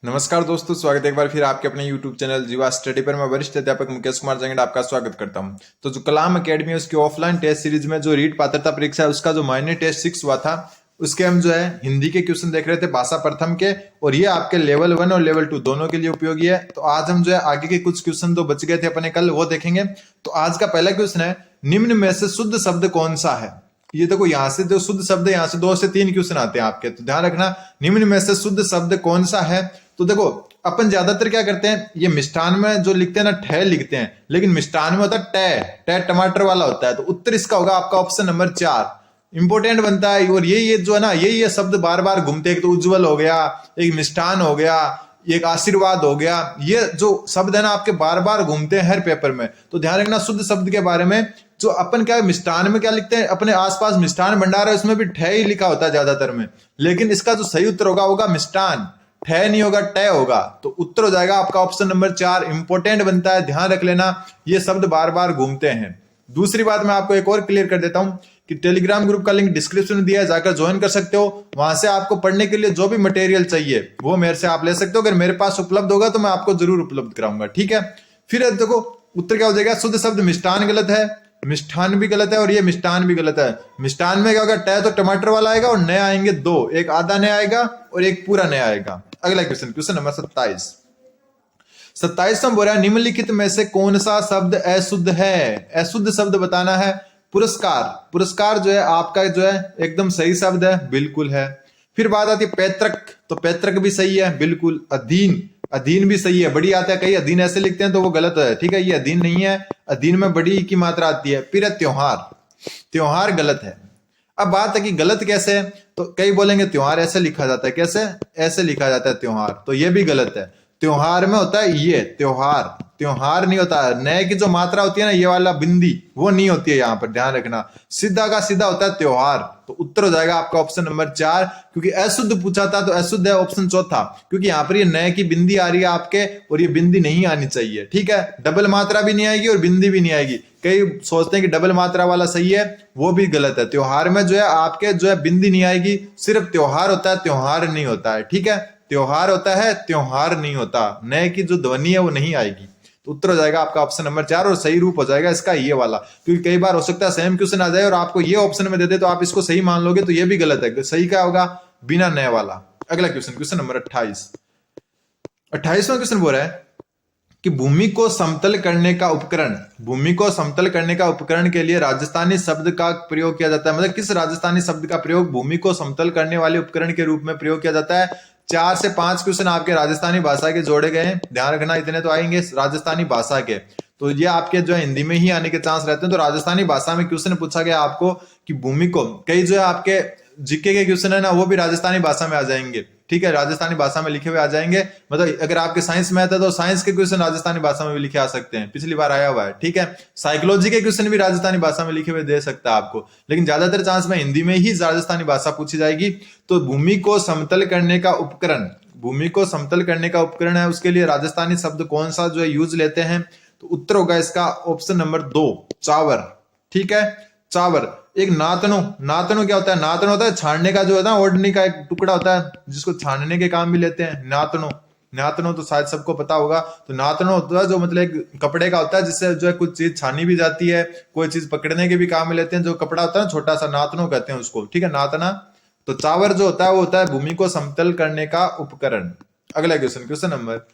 नमस्कार दोस्तों, स्वागत है एक बार फिर आपके अपने YouTube चैनल जीवा स्टडी पर। मैं वरिष्ठ अध्यापक मुकेश कुमार जंगड़ आपका स्वागत करता हूं। तो जो कलाम एकेडमी है उसकी ऑफलाइन टेस्ट सीरीज में जो रीट पात्रता परीक्षा है उसका जो माइनर टेस्ट 6 हुआ था, उसके हम जो है हिंदी के क्वेश्चन देख रहे थे, भाषा प्रथम के। और ये आपके लेवल 1 और लेवल 2 दोनों के लिए उपयोगी है। तो आज हम जो है आगे के कुछ क्वेश्चन जो बच गए थे अपने कल, वो देखेंगे। तो आज का पहला क्वेश्चन है, निम्न में से शुद्ध शब्द कौन सा है। ये देखो, यहाँ से जो शुद्ध शब्द है, यहाँ से 2 से 3 क्वेश्चन आते हैं आपके, तो ध्यान रखना निम्न में से शुद्ध शब्द कौन सा है। तो देखो, अपन ज्यादातर क्या करते हैं, ये मिष्ठान में जो लिखते हैं ना, ठे लिखते हैं, लेकिन मिष्ठान में होता है टे। टे टमाटर वाला होता है। तो उत्तर इसका होगा आपका ऑप्शन नंबर 4, इंपोर्टेंट बनता है। और ये जो है ना, ये शब्द बार बार घूमते हैं। एक तो उज्जवल हो गया, एक मिष्ठान हो गया, एक आशीर्वाद हो गया। ये जो शब्द है ना आपके बार बार घूमते हैं हर पेपर में। तो ध्यान रखना शुद्ध शब्द के बारे में। जो अपन क्या मिष्ठान में क्या लिखते हैं, अपने आसपास मिष्ठान भंडार है, उसमें भी ठे ही लिखा होता है ज्यादातर में। लेकिन इसका जो सही उत्तर होगा मिष्ठान, ठे नहीं होगा, टे होगा। तो उत्तर हो जाएगा आपका ऑप्शन नंबर 4, इंपोर्टेंट बनता है, ध्यान रख लेना। ये शब्द बार बार घूमते हैं। दूसरी बात मैं आपको एक और क्लियर कर देता हूं कि टेलीग्राम ग्रुप का लिंक डिस्क्रिप्शन में दिया है, जाकर ज्वाइन कर सकते हो। वहां से आपको पढ़ने के लिए जो भी मटेरियल चाहिए वो मेरे से आप ले सकते हो। अगर मेरे पास उपलब्ध होगा तो मैं आपको जरूर उपलब्ध कराऊंगा, ठीक है। फिर देखो उत्तर क्या हो जाएगा, शुद्ध शब्द मिष्ठान गलत है, मिष्ठान भी गलत है, और ये मिष्ठान भी गलत है। मिष्ठान में क्या होगा, टे तो टमाटर वाला आएगा, और नया आएंगे 2, एक आधा नया आएगा और एक पूरा नया आएगा। अगला क्वेश्चन, क्वेश्चन नंबर 27 में बोल रहा है, निम्नलिखित में से कौन सा शब्द अशुद्ध है। अशुद्ध शब्द बताना है। पुरस्कार, पुरस्कार जो है आपका जो है एकदम सही शब्द है, बिल्कुल है। फिर बात आती है पैतृक, तो पैतृक भी सही है, बिल्कुल। अधीन, अधीन भी सही है। बड़ी आता है, कई अधीन ऐसे लिखते हैं तो वो गलत है, ठीक है। ये अधीन नहीं है, अधीन में बड़ी की मात्रा आती है। फिर त्योहार, त्योहार गलत है। अब बात है कि गलत कैसे है, तो कई बोलेंगे त्योहार ऐसे लिखा जाता है, कैसे, ऐसे लिखा जाता है त्योहार, तो ये भी गलत है। त्योहार में होता है ये त्योहार, त्योहार नहीं होता है। नए की जो मात्रा होती है ना, ये वाला बिंदी, वो नहीं होती है यहाँ पर, ध्यान रखना। सीधा का सीधा होता है त्योहार। तो उत्तर हो जाएगा आपका ऑप्शन नंबर 4, क्योंकि अशुद्ध पूछा था तो अशुद्ध है ऑप्शन चौथा, क्योंकि यहाँ पर ये नए की बिंदी आ रही है आपके, और ये बिंदी नहीं आनी चाहिए, ठीक है। डबल मात्रा भी नहीं आएगी और बिंदी भी नहीं आएगी। कई सोचते हैं कि डबल मात्रा वाला सही है, वो भी गलत है। त्योहार में जो है आपके जो है बिंदी नहीं आएगी, सिर्फ त्योहार होता है, त्योहार नहीं होता है, ठीक है। त्योहार होता है, त्योहार नहीं होता। नए की जो ध्वनि है वो नहीं आएगी। तो उत्तर हो जाएगा आपका ऑप्शन नंबर 4, और सही रूप हो जाएगा इसका ये वाला। क्योंकि कई बार हो सकता है सेम क्वेश्चन आ जाए और आपको ये ऑप्शन में दे दे तो आप इसको सही मान लोगे, तो ये भी गलत है। सही क्या होगा, बिना नए वाला। अगला क्वेश्चन, क्वेश्चन नंबर 28वां क्वेश्चन बोल रहा है कि भूमि को समतल करने का उपकरण, भूमि को समतल करने का उपकरण के लिए राजस्थानी शब्द का प्रयोग किया जाता है। मतलब किस राजस्थानी शब्द का प्रयोग भूमि को समतल करने वाले उपकरण के रूप में प्रयोग किया जाता है। 4 से 5 क्वेश्चन आपके राजस्थानी भाषा के जोड़े गए हैं, ध्यान रखना। इतने तो आएंगे राजस्थानी भाषा के, तो ये आपके जो है हिंदी में ही आने के चांस रहते हैं। तो राजस्थानी भाषा में क्वेश्चन पूछा गया आपको कि भूमि को, कई जो है आपके जीके के क्वेश्चन है ना, वो भी राजस्थानी भाषा में आ जाएंगे, ठीक है। राजस्थानी भाषा में लिखे हुए आ जाएंगे। मतलब अगर आपके साइंस में आता है तो साइंस के क्वेश्चन राजस्थानी भाषा में भी लिखे आ सकते हैं, पिछली बार आया हुआ है, ठीक है। साइकोलॉजी के क्वेश्चन भी राजस्थानी भाषा में लिखे हुए दे सकता है आपको, लेकिन ज्यादातर चांस में हिंदी में ही राजस्थानी भाषा पूछी जाएगी। तो भूमि को समतल करने का उपकरण, भूमि को समतल करने का उपकरण है, उसके लिए राजस्थानी शब्द कौन सा जो है यूज लेते हैं। तो उत्तर होगा इसका ऑप्शन नंबर 2, चावर, ठीक है। चावर। एक नातनो, नातनो क्या होता है, नातनो होता है छानने का, जो है ना ओढ़नी का एक टुकड़ा होता है जिसको छानने के काम भी लेते हैं, नातनो। नातनो तो शायद सबको पता होगा। तो नातनो होता है जो मतलब एक कपड़े का होता है जिससे जो है कुछ चीज छानी भी जाती है, कोई चीज पकड़ने के भी काम में लेते हैं। जो कपड़ा होता है ना छोटा सा, नातनो कहते हैं उसको, ठीक है, नातना। तो चावर जो होता है वो होता है भूमि को समतल करने का उपकरण। अगला क्वेश्चन, क्वेश्चन नंबर,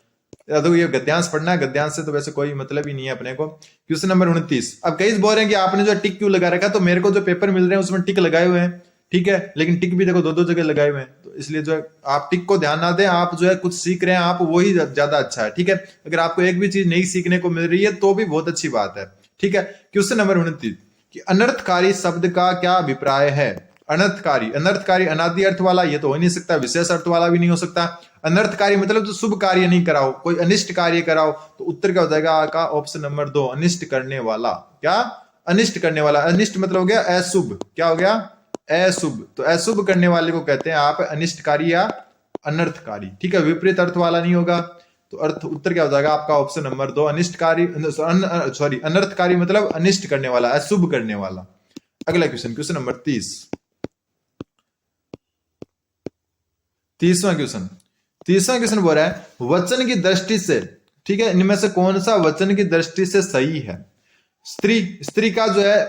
तो ये गद्यांश पढ़ना है, गद्यांश से तो वैसे कोई मतलब ही नहीं है अपने को। Question number 29। अब कई बोल रहे हैं कि आपने जो टिक क्यों लगा रखा, तो मेरे को जो पेपर मिल रहे हैं उसमें टिक लगाए हुए हैं, ठीक है। लेकिन टिक भी देखो 2-2 जगह लगाए हुए हैं, तो इसलिए जो है आप टिक को ध्यान ना दें। आप जो है कुछ सीख रहे हैं, आप वही ज्यादा अच्छा है, ठीक है। अगर आपको एक भी चीज नई सीखने को मिल रही है तो भी बहुत अच्छी बात है, ठीक है। क्वेश्चन नंबर 29 कि अनर्थकारी शब्द का क्या अभिप्राय है। अनर्थकारी, अनर्थकारी अनादि अर्थ वाला ये तो हो नहीं सकता, विशेष अर्थ वाला भी नहीं हो सकता। अनर्थकारी मतलब जो शुभ कार्य नहीं कराओ, कोई अनिष्ट कार्य कराओ। तो उत्तर क्या हो जाएगा का ऑप्शन नंबर 2, अनिष्ट करने वाला। क्या, अनिष्ट करने वाला। अनिष्ट मतलब हो गया अशुभ, क्या हो गया, अशुभ। तो अशुभ करने वाले को कहते हैं आप अनिष्टकारी या अनर्थकारी, ठीक है। विपरीत अर्थ वाला नहीं होगा। तो अर्थ उत्तर क्या हो जाएगा आपका ऑप्शन नंबर 2, अनिष्टकारी, सॉरी अनर्थकारी मतलब अनिष्ट करने वाला, अशुभ करने वाला। अगला क्वेश्चन, क्वेश्चन नंबर 30, 30वां क्वेश्चन। तीसरा क्वेश्चन बोल रहा है वचन की दृष्टि से, ठीक है, इनमें से कौन सा वचन की दृष्टि से सही है? स्त्री, स्त्री का जो है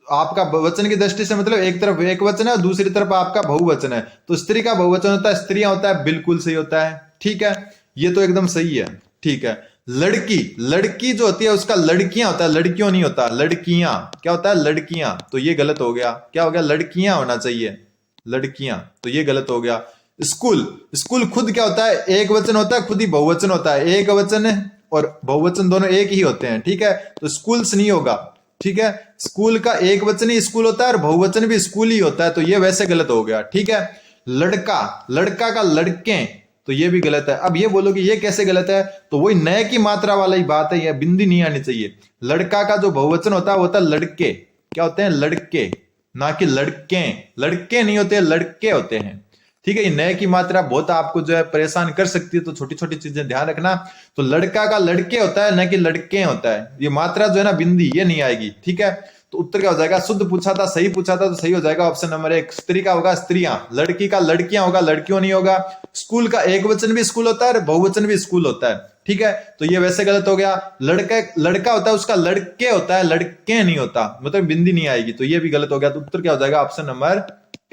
आपका वचन की दृष्टि से मतलब एक तरफ एक वचन है और दूसरी तरफ आपका बहुवचन है, तो स्त्री का बहुवचन होता है स्त्रियां होता है, बिल्कुल सही होता है, ठीक है, ये तो एकदम सही है, ठीक है। लड़की, लड़की जो होती है उसका लड़कियां होता है, लड़कियों नहीं होता, लड़कियां क्या होता है? लड़कियां, तो ये गलत हो गया, क्या हो गया? लड़कियां होना चाहिए, लड़कियां, तो ये गलत हो गया। स्कूल, स्कूल खुद क्या होता है? एक वचन होता है, खुद ही बहुवचन होता है, एक वचन है और बहुवचन दोनों एक ही होते हैं, ठीक है, तो स्कूल्स नहीं होगा, ठीक है। स्कूल का एक वचन ही स्कूल होता है और बहुवचन भी स्कूल ही होता है, तो ये वैसे गलत हो गया, ठीक है। लड़का, लड़का का लड़के, तो ये भी गलत है। अब ये बोलो कि ये कैसे गलत है, तो वही नए की मात्रा वाला ही बात है, ये बिंदी नहीं आनी चाहिए। लड़का का जो बहुवचन होता है वो होता है लड़के, क्या होते हैं? लड़के, ना कि लड़के, लड़के नहीं होते, लड़के होते हैं, ठीक है। ये नए की मात्रा बहुत आपको जो है परेशान कर सकती है, तो छोटी छोटी चीजें ध्यान रखना। तो लड़का का लड़के होता है, न कि लड़के होता है, ये मात्रा जो है ना बिंदी, ये नहीं आएगी, ठीक है। तो उत्तर क्या हो जाएगा? शुद्ध पूछा था, सही पूछा था, तो सही हो जाएगा ऑप्शन नंबर 1। स्त्री का होगा स्त्रियां, लड़की का लड़कियां होगा, लड़कियों नहीं होगा। स्कूल का एक वचन भी स्कूल होता है और बहुवचन भी स्कूल होता है, ठीक है, तो ये वैसे गलत हो गया। लड़का, लड़का होता है उसका लड़के होता है, लड़के नहीं होता, मतलब बिंदी नहीं आएगी, तो ये भी गलत हो गया। तो उत्तर क्या हो जाएगा? Option number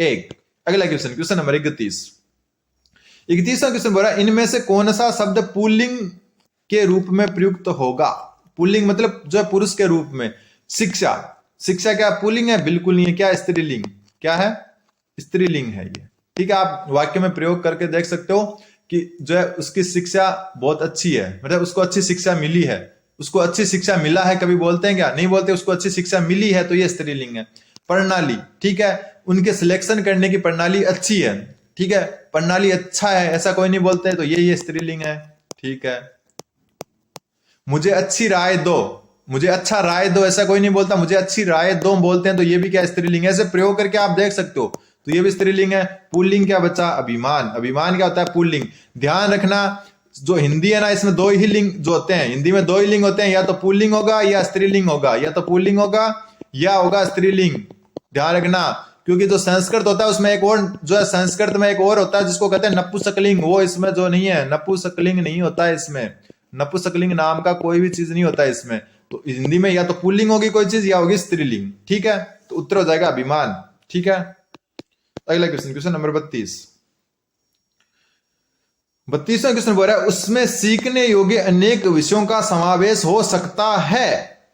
1। अगला क्वेश्चन, क्वेश्चन नंबर 31। 31वां क्वेश्चन बोल रहा है इनमें से कौन सा शब्द पुल्लिंग के रूप में प्रयुक्त होगा? पुल्लिंग मतलब जो है पुरुष के रूप में। शिक्षा, शिक्षा क्या पुल्लिंग है? बिल्कुल नहीं है। क्या? स्त्रीलिंग। क्या है? स्त्रीलिंग है ये, ठीक है। आप वाक्य में प्रयोग करके देख सकते हो कि जो है उसकी शिक्षा बहुत अच्छी है, मतलब उसको अच्छी शिक्षा मिली है, उसको अच्छी शिक्षा मिला है, कभी बोलते हैं क्या? नहीं बोलते, उसको अच्छी शिक्षा मिली है, तो ये स्त्रीलिंग है। प्रणाली, ठीक है, उनके सिलेक्शन करने की प्रणाली अच्छी है, ठीक है, प्रणाली अच्छा है, ऐसा कोई नहीं बोलते, तो ये स्त्रीलिंग है, ठीक है। मुझे अच्छी राय दो, मुझे अच्छा राय दो, ऐसा कोई नहीं बोलता, मुझे अच्छी राय दो बोलते हैं, तो ये भी क्या? स्त्रीलिंग है। ऐसे प्रयोग करके आप देख सकते हो, तो ये भी स्त्रीलिंग है। पुल्लिंग क्या बचा? अभिमान। अभिमान क्या होता है? पुल्लिंग। ध्यान रखना, जो हिंदी है ना, इसमें दो ही लिंग जो होते हैं, हिंदी में दो ही लिंग होते हैं, या तो पुल्लिंग होगा या स्त्रीलिंग होगा, या तो पुल्लिंग होगा या होगा स्त्रीलिंग। ध्यान रखना, क्योंकि जो संस्कृत होता है उसमें एक और जो है, संस्कृत में एक और होता है जिसको कहते हैं नपुंसकलिंग, वो इसमें जो नहीं है, नपुंसकलिंग नहीं होता है इसमें, नपुंसकलिंग नाम का कोई भी चीज नहीं होता है इसमें। तो हिंदी में या तो पुल्लिंग होगी कोई चीज या होगी स्त्रीलिंग, ठीक है, तो उत्तर हो जाएगा अभिमान, ठीक है। अगला क्वेश्चन, क्वेश्चन नंबर 32। 32वां क्वेश्चन बोल रहा है उसमें सीखने योग्य अनेक विषयों का समावेश हो सकता है।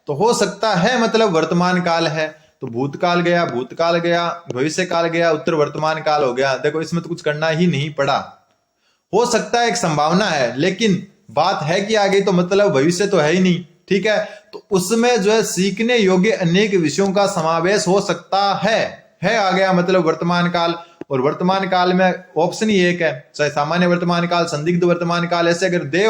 तो हो सकता है मतलब वर्तमान काल है, तो भूतकाल गया, भूतकाल गया, भविष्य काल गया, उत्तर वर्तमान काल हो गया। देखो इसमें तो कुछ करना ही नहीं पड़ा, हो सकता है एक संभावना है, लेकिन बात है कि आ गई तो मतलब भविष्य तो है ही नहीं, ठीक है। तो उसमें जो है सीखने योग्य अनेक विषयों का समावेश हो सकता है आ गया मतलब वर्तमान काल। और वर्तमान काल में ऑप्शन ही एक है, चाहे सामान्य वर्तमान काल, संदिग्ध वर्तमान काल, ऐसे अगर दे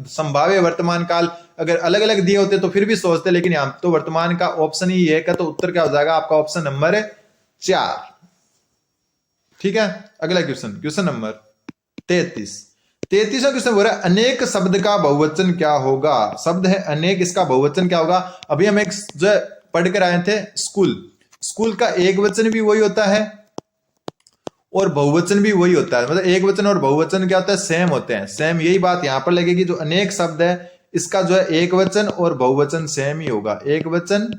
संभाव्य वर्तमान काल अगर अलग अलग दिए होते तो फिर भी सोचते, लेकिन यहां तो वर्तमान का ऑप्शन ही एक है, तो उत्तर क्या हो जाएगा आपका? ऑप्शन नंबर 4, ठीक है। अगला क्वेश्चन, क्वेश्चन नंबर 33। 33वां क्वेश्चन बोल रहा है अनेक शब्द का बहुवचन क्या होगा? शब्द है अनेक, इसका बहुवचन क्या होगा? अभी हम एक जो है पढ़ कर आए थे स्कूल, स्कूल का एक वचन भी वही होता है और बहुवचन भी वही होता है, मतलब एक वचन और बहुवचन क्या होता है? सेम होते हैं, सेम। यही बात यहां पर लगेगी, जो अनेक शब्द है इसका जो है एक वचन और बहुवचन सेम ही होगा, एक वचन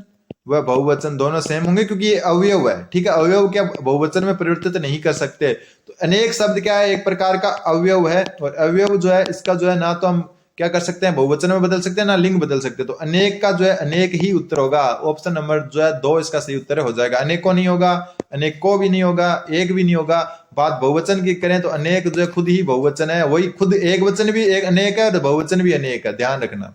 वह बहुवचन दोनों सेम होंगे, क्योंकि ये अवयव है, ठीक है। अवयव क्या बहुवचन में परिवर्तित नहीं कर सकते, तो अनेक शब्द क्या है? एक प्रकार का अवयव है, और अवयव जो है इसका जो है ना तो हम क्या कर सकते हैं बहुवचन में बदल सकते हैं, ना लिंग बदल सकते हैं, तो अनेक का जो है अनेक ही उत्तर होगा। ऑप्शन नंबर जो है 2 इसका सही उत्तर हो जाएगा। अनेकों नहीं होगा, अनेकों भी नहीं होगा, एक भी नहीं होगा। बात बहुवचन की करें तो अनेक जो है खुद ही बहुवचन है, वही खुद एक वचन भी एक अनेक है और बहुवचन भी अनेक है, ध्यान रखना।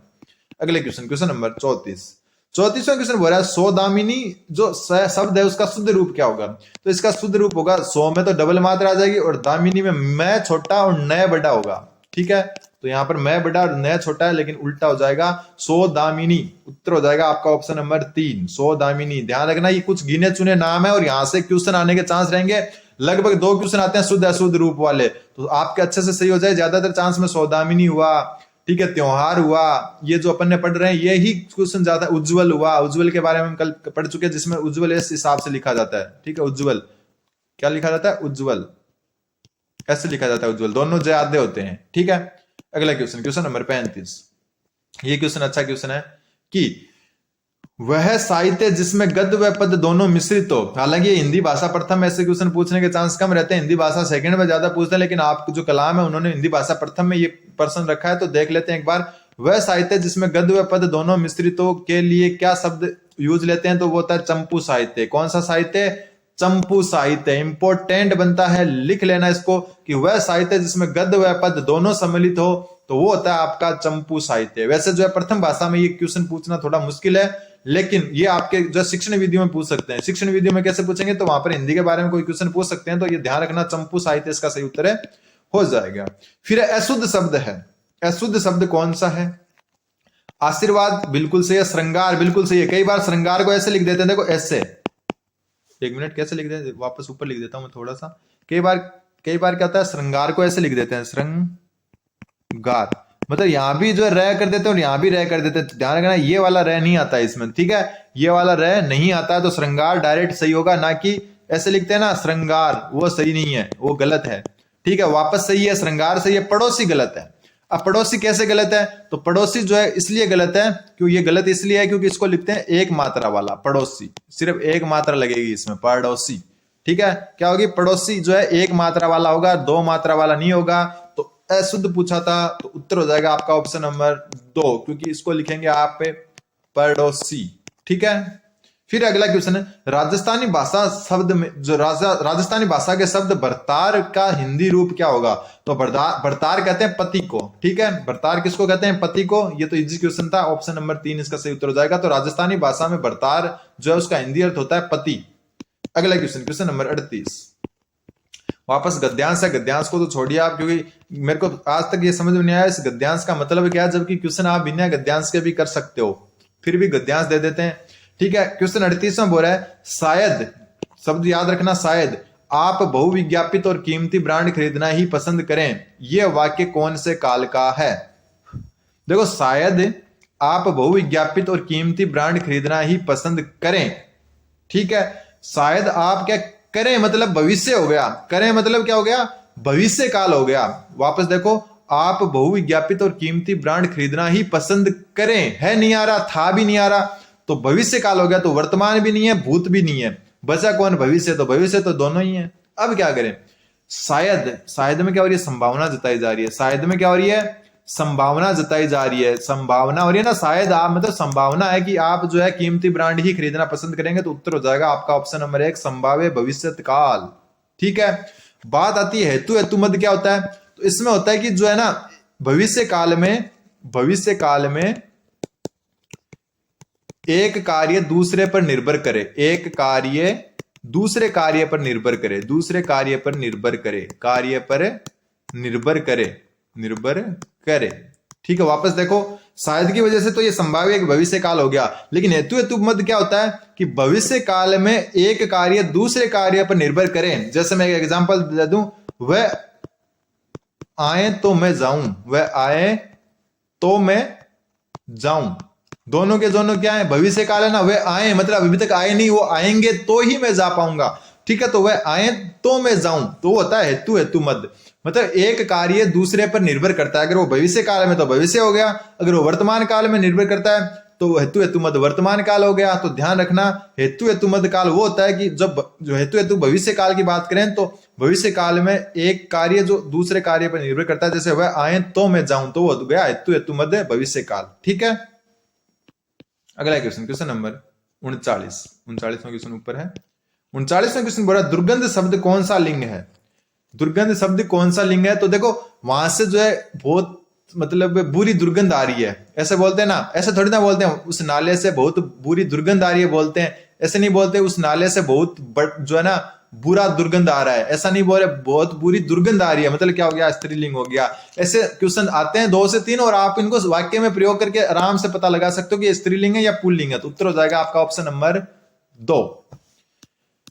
अगले क्वेश्चन, क्वेश्चन नंबर 34। 34वां क्वेश्चन बोल रहा है सौदामिनी जो शब्द है उसका शुद्ध रूप क्या होगा? तो इसका शुद्ध रूप होगा, सौ में तो डबल मात्रा आ जाएगी और दामिनी में मैं छोटा और नय बड़ा होगा, ठीक है। तो यहां पर मैं बड़ा और नय छोटा है, लेकिन उल्टा हो जाएगा सौदामिनी। उत्तर हो जाएगा आपका ऑप्शन नंबर 3, सौदामिनी। ध्यान रखना ये कुछ गिने चुने नाम है और यहां से क्वेश्चन आने के चांस रहेंगे, लगभग 2 क्वेश्चन आते हैं शुद्ध अशुद्ध रूप वाले, तो आपके अच्छे से सही हो जाए। ज्यादातर चांस में सौदामिनी हुआ, ठीक है, त्योहार हुआ, ये जो अपन ने पढ़ रहे हैं यही क्वेश्चन ज्यादा। उज्जवल हुआ, उज्जवल के बारे में हम कल पढ़ चुके हैं, जिसमें उज्जवल इस हिसाब से लिखा जाता है, ठीक है। उज्जवल क्या लिखा जाता है? उज्जवल। ऐसे लिखा जाता है उज्जवल, दोनों जय आद्य होते हैं। ठीक है, अगला क्वेश्चन, क्वेश्चन नंबर 35। ये क्वेश्चन अच्छा क्वेश्चन है कि वह साहित्य जिसमें गद्य व पद दोनों मिश्रित हो। हालांकि हिंदी भाषा प्रथम, ऐसे क्वेश्चन पूछने के चांस कम रहते हैं, हिंदी भाषा सेकंड में ज्यादा पूछते हैं, लेकिन आपको जो कलाम है उन्होंने हिंदी भाषा प्रथम में ये प्रश्न रखा है, तो देख लेते हैं एक बार। वह साहित्य जिसमें गद्य व पद दोनों मिश्रितों के लिए क्या शब्द यूज लेते हैं, तो वो होता है चंपू साहित्य। कौन सा साहित्य? चंपू साहित्य। इंपोर्टेंट बनता है, लिख लेना इसको कि वह साहित्य जिसमें गद्य व पद दोनों सम्मिलित हो, तो वो होता है आपका चंपू साहित्य। वैसे जो है प्रथम भाषा में ये क्वेश्चन पूछना थोड़ा मुश्किल है, लेकिन ये आपके जो शिक्षण विधियों में पूछ सकते हैं। शिक्षण विधियों में कैसे पूछेंगे, तो वहां पर हिंदी के बारे में कोई क्वेश्चन पूछ सकते हैं, तो ये ध्यान रखना, चंपू साहित्य इसका सही उत्तर है, हो जाएगा। फिर अशुद्ध शब्द है। अशुद्ध शब्द कौन सा है? आशीर्वाद बिल्कुल सही है, श्रृंगार बिल्कुल सही है। कई बार श्रृंगार को ऐसे लिख देते हैं, देखो ऐसे, एक मिनट कैसे लिख देते हैं, वापस ऊपर लिख देता हूं मैं थोड़ा सा। कई बार क्या होता है, श्रृंगार को ऐसे लिख देते हैं, श्रृंगार, मतलब यहां भी जो है रह कर देते हैं और यहां भी रह कर देते हैं। ध्यान रखना, ये वाला रह नहीं आता है इसमें, ठीक है, ये वाला रह नहीं आता है, तो श्रृंगार डायरेक्ट सही होगा, ना कि ऐसे लिखते हैं ना श्रृंगार, वो सही नहीं है, वो गलत है। ठीक है, वापस सही है, श्रृंगार सही है, पड़ोसी गलत है। अब पड़ोसी कैसे गलत है, तो पड़ोसी जो है इसलिए गलत है, क्यों ये गलत इसलिए है क्योंकि इसको लिखते हैं एक मात्रा वाला पड़ोसी, सिर्फ एक मात्रा लगेगी इसमें, पड़ोसी। ठीक है, क्या होगी, पड़ोसी जो है एक मात्रा वाला होगा, दो मात्रा वाला नहीं होगा। तो अशुद्ध पूछा था, तो उत्तर हो जाएगा आपका ऑप्शन नंबर 2, क्योंकि इसको लिखेंगे आप पे पड़ोसी। ठीक है, फिर अगला क्वेश्चन है, राजस्थानी भाषा शब्द में जो राजस्थानी भाषा के शब्द भरतार का हिंदी रूप क्या होगा, तो भरतार कहते हैं पति को। ठीक है, भरतार किसको कहते हैं, पति को। ये तो इजी क्वेश्चन था, ऑप्शन नंबर 3 इसका सही उत्तर हो जाएगा। तो राजस्थानी भाषा में भरतार जो है उसका हिंदी अर्थ होता है पति। अगला क्वेश्चन, क्वेश्चन नंबर 38। वापस गद्यांश है, गद्यांश को तो छोड़िए आप, क्योंकि मेरे को आज तक ये समझ में नहीं आया इस गद्यांश का मतलब क्या है, जबकि क्वेश्चन आप बिना गद्यांश के भी कर सकते हो, फिर भी गद्यांश दे देते हैं। ठीक है, क्वेश्चन 38 में बोल रहा है, शायद, शब्द याद रखना, शायद आप बहुविज्ञापित और कीमती ब्रांड खरीदना ही पसंद करें, यह वाक्य कौन से काल का है। देखो, शायद आप बहुविज्ञापित और कीमती ब्रांड खरीदना ही पसंद करें। ठीक है, शायद आप क्या करें मतलब भविष्य हो गया, करें मतलब क्या हो गया, भविष्य काल हो गया। वापस देखो, आप बहुविज्ञापित और कीमती ब्रांड खरीदना ही पसंद करें, है नहीं आ रहा, था भी नहीं आ रहा, तो भविष्य काल हो गया, तो वर्तमान भी नहीं है, भूत भी नहीं है, बचा कौन, भविष्य। तो भविष्य तो दोनों ही है। अब क्या करें, शायद, शायद में क्या हो रही है, संभावना जताई जा रही है, शायद में क्या हो रही है, संभावना जताई जा रही है, संभावना हो रही है ना, शायद आप मतलब संभावना है कि आप जो है कीमती ब्रांड ही खरीदना पसंद करेंगे, तो उत्तर हो जाएगा आपका ऑप्शन नंबर 1, संभाव्य भविष्यत काल। ठीक है, बात आती है हेतु, हेतु मद क्या होता है, तो इसमें होता है कि जो है ना भविष्य काल में एक कार्य दूसरे पर निर्भर करे, एक कार्य दूसरे कार्य पर निर्भर करे, दूसरे कार्य पर निर्भर करे, कार्य पर निर्भर करे। ठीक है, वापस देखो, शायद की वजह से तो ये संभाव्य एक भविष्य काल हो गया, लेकिन हेतु हेतु मद क्या होता है कि भविष्य काल में एक कार्य दूसरे कार्य पर निर्भर करें। जैसे मैं एक एग्जांपल दे दूं, वह आए तो मैं जाऊं, वह आए तो मैं जाऊं, दोनों के दोनों क्या है, भविष्य काल है ना, वे आए मतलब अभी तक आए नहीं, वो आएंगे तो ही मैं जा पाऊंगा। ठीक है, तो वह आए तो मैं जाऊं, तो वो होता है हेतु हेतु मद, मतलब एक कार्य दूसरे पर निर्भर करता है। अगर वो भविष्य काल में तो भविष्य हो गया, अगर वो वर्तमान काल में निर्भर करता है तो हेतु हेतु मद वर्तमान काल हो गया। तो ध्यान रखना, हेतु हेतु मद काल वो होता है कि जब जो हेतु हेतु भविष्य काल की बात करें, तो भविष्य काल में एक कार्य जो दूसरे कार्य पर निर्भर करता है, जैसे वह आए तो मैं जाऊं, तो वो हो गया हेतु हेतु मद भविष्य काल। ठीक है, अगला क्वेश्चन, क्वेश्चन नंबर 39वां क्वेश्चन ऊपर है। 39वां क्वेश्चन बोला, दुर्गंध शब्द कौन सा लिंग है, दुर्गंध शब्द कौन सा लिंग है। तो देखो, वहां से जो है बहुत मतलब बुरी दुर्गंध आ रही है, ऐसे बोलते हैं ना, ऐसे थोड़ी ना बोलते हैं उस नाले से बहुत बुरी दुर्गंध आ रही है, बोलते हैं ऐसे नहीं बोलते उस नाले से बहुत जो है ना बुरा दुर्गंध आ रहा है, ऐसा नहीं बोल रहे, बहुत बुरी दुर्गंध आ रही है, मतलब क्या हो गया, स्त्रीलिंग हो गया। ऐसे क्वेश्चन आते हैं 2 से 3 और आप इनको वाक्य में प्रयोग करके आराम से पता लगा सकते हो कि स्त्रीलिंग है या पुल्लिंग है। तो उत्तर हो जाएगा आपका ऑप्शन नंबर 2।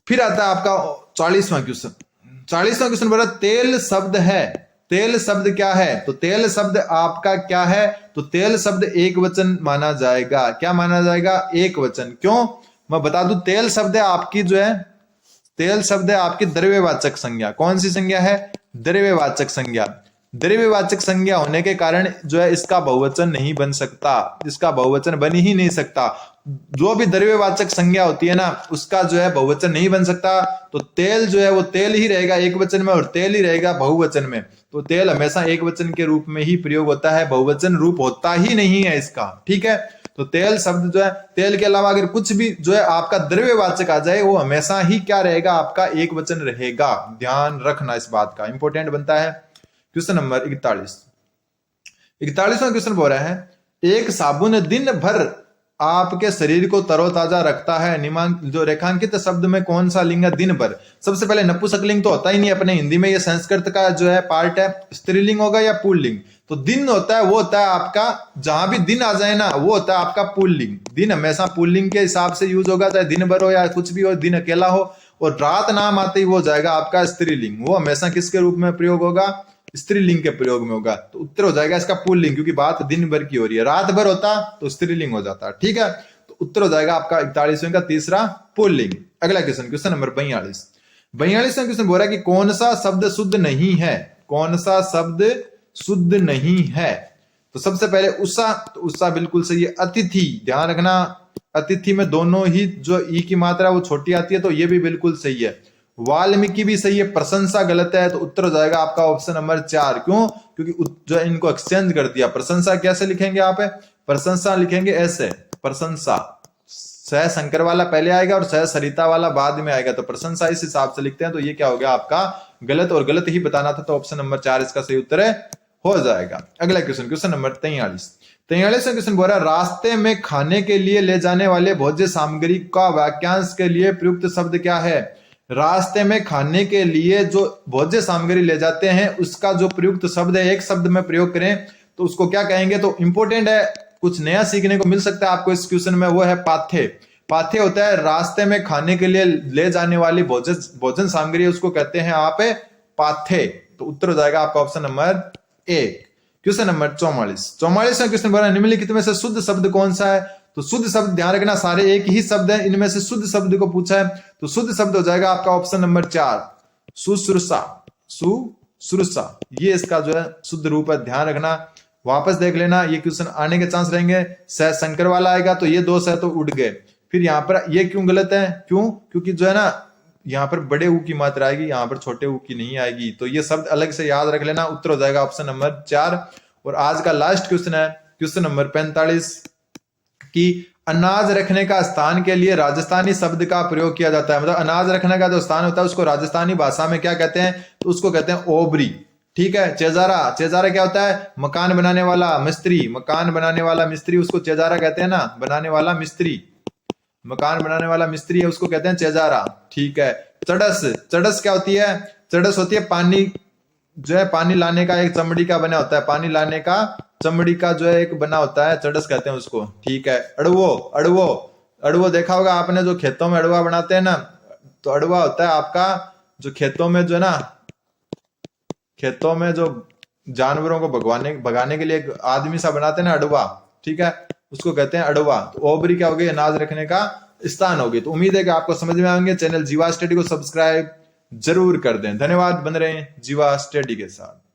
फिर आता है आपका 40वां क्वेश्चन। 40वां क्वेश्चन बोला, तेल शब्द है, तेल शब्द क्या है, तो तेल शब्द आपका क्या है, तो तेल शब्द एक वचन माना जाएगा। क्या माना जाएगा, एक वचन। क्यों, मैं बता दूं, तेल शब्द है आपकी जो है, तेल शब्द है आपकी द्रव्यवाचक संज्ञा। कौन सी संज्ञा है, द्रव्यवाचक संज्ञा। द्रव्यवाचक संज्ञा होने के कारण जो है इसका बहुवचन नहीं बन सकता, इसका बहुवचन बन ही नहीं सकता। जो भी द्रव्यवाचक संज्ञा होती है ना उसका जो है बहुवचन नहीं बन सकता। तो तेल जो है वो तेल ही रहेगा एक वचन में और तेल ही रहेगा बहुवचन में। तो तेल हमेशा एक वचन के रूप में ही प्रयोग होता है, बहुवचन रूप होता ही नहीं है इसका। ठीक है, तो तेल शब्द जो है, तेल के अलावा अगर कुछ भी जो है आपका द्रव्यवाचक आ जाए वो हमेशा ही क्या रहेगा, आपका एक वचन रहेगा। ध्यान रखना इस बात का, इंपॉर्टेंट बनता है। क्वेश्चन नंबर 41वां क्वेश्चन बोल रहा है, एक साबुन दिन भर आपके शरीर को तरोताजा रखता है। निमांक जो रेखांकित शब्द में कौन सा लिंग है दिन भर? सबसे पहले नपुंसकलिंग तो होता ही नहीं अपने हिंदी में, ये संस्कृत का जो है पार्ट है। स्त्रीलिंग होगा या पुल्लिंग? तो दिन होता है वो होता है आपका, जहां भी दिन आ जाए ना वो होता है आपका पुल्लिंग। दिन हमेशा पुल्लिंग के हिसाब से यूज होगा, चाहे दिन भर हो या कुछ भी हो, दिन अकेला हो। और रात नाम आते ही वो जाएगा आपका स्त्रीलिंग, वो हमेशा किसके रूप में प्रयोग होगा? स्त्रीलिंग के प्रयोग में होगा। तो उत्तर हो जाएगा इसका पुल्लिंग, क्योंकि बात दिन भर की हो रही है। रात भर होता तो स्त्रीलिंग हो जाता। ठीक है, तो उत्तर हो जाएगा आपका 41वें का तीसरा पुल्लिंग। अगला क्वेश्चन, क्वेश्चन नंबर 42वां क्वेश्चन बोल रहा है कि कौन सा शब्द शुद्ध नहीं है? कौन सा शब्द शुद्ध नहीं है? तो सबसे पहले उषा, तो उषा बिल्कुल सही है। अतिथि, ध्यान रखना अतिथि में दोनों ही जो ई की मात्रा वो छोटी आती है, तो ये भी बिल्कुल सही है। वाल्मीकि भी सही है। प्रशंसा गलत है, तो उत्तर हो जाएगा आपका ऑप्शन नंबर 4। क्यों? क्योंकि जो इनको एक्सचेंज कर दिया। प्रशंसा कैसे लिखेंगे आप? प्रशंसा लिखेंगे ऐसे, प्रशंसा सह शंकर वाला पहले आएगा और सह सरिता वाला बाद में आएगा, तो प्रशंसा इस हिसाब से लिखते हैं। तो ये क्या हो गया आपका गलत, और गलत ही बताना था, तो ऑप्शन नंबर 4 इसका सही उत्तर है, हो जाएगा। अगला क्वेश्चन, क्वेश्चन नंबर 43वां क्वेश्चन बोल रहा है, रास्ते में खाने के लिए ले जाने वाले भोज्य सामग्री का वाक्यांश के लिए प्रयुक्त शब्द क्या है? रास्ते में खाने के लिए जो भोज्य सामग्री ले जाते हैं उसका जो प्रयुक्त शब्द है, एक शब्द में प्रयोग करें तो उसको क्या कहेंगे? तो इंपॉर्टेंट है, कुछ नया सीखने को मिल सकता है आपको इस क्वेश्चन में, वो है पाथे। पाथे होता है रास्ते में खाने के लिए ले जाने वाली भोजन सामग्री, उसको कहते हैं आप पाथे। तो उत्तर हो जाएगा आपका ऑप्शन नंबर 1। क्वेश्चन नंबर 44वां क्वेश्चन बोला, निम्नलिखित में से शुद्ध शब्द कौन सा है? तो शुद्ध शब्द ध्यान रखना सारे एक ही शब्द है, इनमें से शुद्ध शब्द को पूछा है, तो शुद्ध शब्द हो जाएगा आपका ऑप्शन नंबर 4, सुश्रूषा। सुश्रूषा ये इसका जो है शुद्ध रूप है, ध्यान रखना। वापस देख लेना, ये क्वेश्चन आने के चांस रहेंगे। सह शंकर वाला आएगा तो ये दो सह तो उड़ गए। फिर यहाँ पर ये क्यों गलत है? क्यों? क्योंकि जो है ना यहाँ पर बड़े ऊ की मात्रा आएगी, यहाँ पर छोटे ऊ की नहीं आएगी, तो ये शब्द अलग से याद रख लेना। उत्तर हो जाएगा ऑप्शन नंबर 4। और आज का लास्ट क्वेश्चन है क्वेश्चन नंबर 45 कि अनाज रखने का स्थान के लिए राजस्थानी शब्द का प्रयोग किया जाता है। मतलब अनाज रखने का जो स्थान होता है उसको राजस्थानी भाषा में क्या कहते हैं? तो उसको कहते हैं ओबरी। ठीक है, चेजारा। चेजारा क्या होता है? मकान बनाने वाला मिस्त्री। मकान बनाने वाला मिस्त्री उसको चेजारा कहते हैं ना, बनाने वाला मिस्त्री, मकान बनाने वाला मिस्त्री है उसको कहते हैं चेजारा। ठीक है, चड़स। चड़स क्या होती है? चड़स होती है पानी, जो है पानी लाने का एक चमड़ी का बना होता है, पानी लाने का चमड़ी का जो है एक बना होता है, चड़स कहते हैं उसको। ठीक है, अड़वो। अड़वो, अड़वो देखा होगा आपने, जो खेतों में अड़वा बनाते हैं ना, तो अड़वा होता है आपका जो खेतों में जो है ना, खेतों में जो जानवरों को भगाने के लिए एक आदमी सा बनाते हैं ना, अड़वा। ठीक है, उसको कहते हैं अड़वा। तो ओबरी क्या होगी? अनाज रखने का स्थान होगी। तो उम्मीद है कि आपको समझ में आएंगे। चैनल जीवा स्टडी को सब्सक्राइब जरूर कर दें। धन्यवाद, बन रहे हैं जीवा स्टडी के साथ।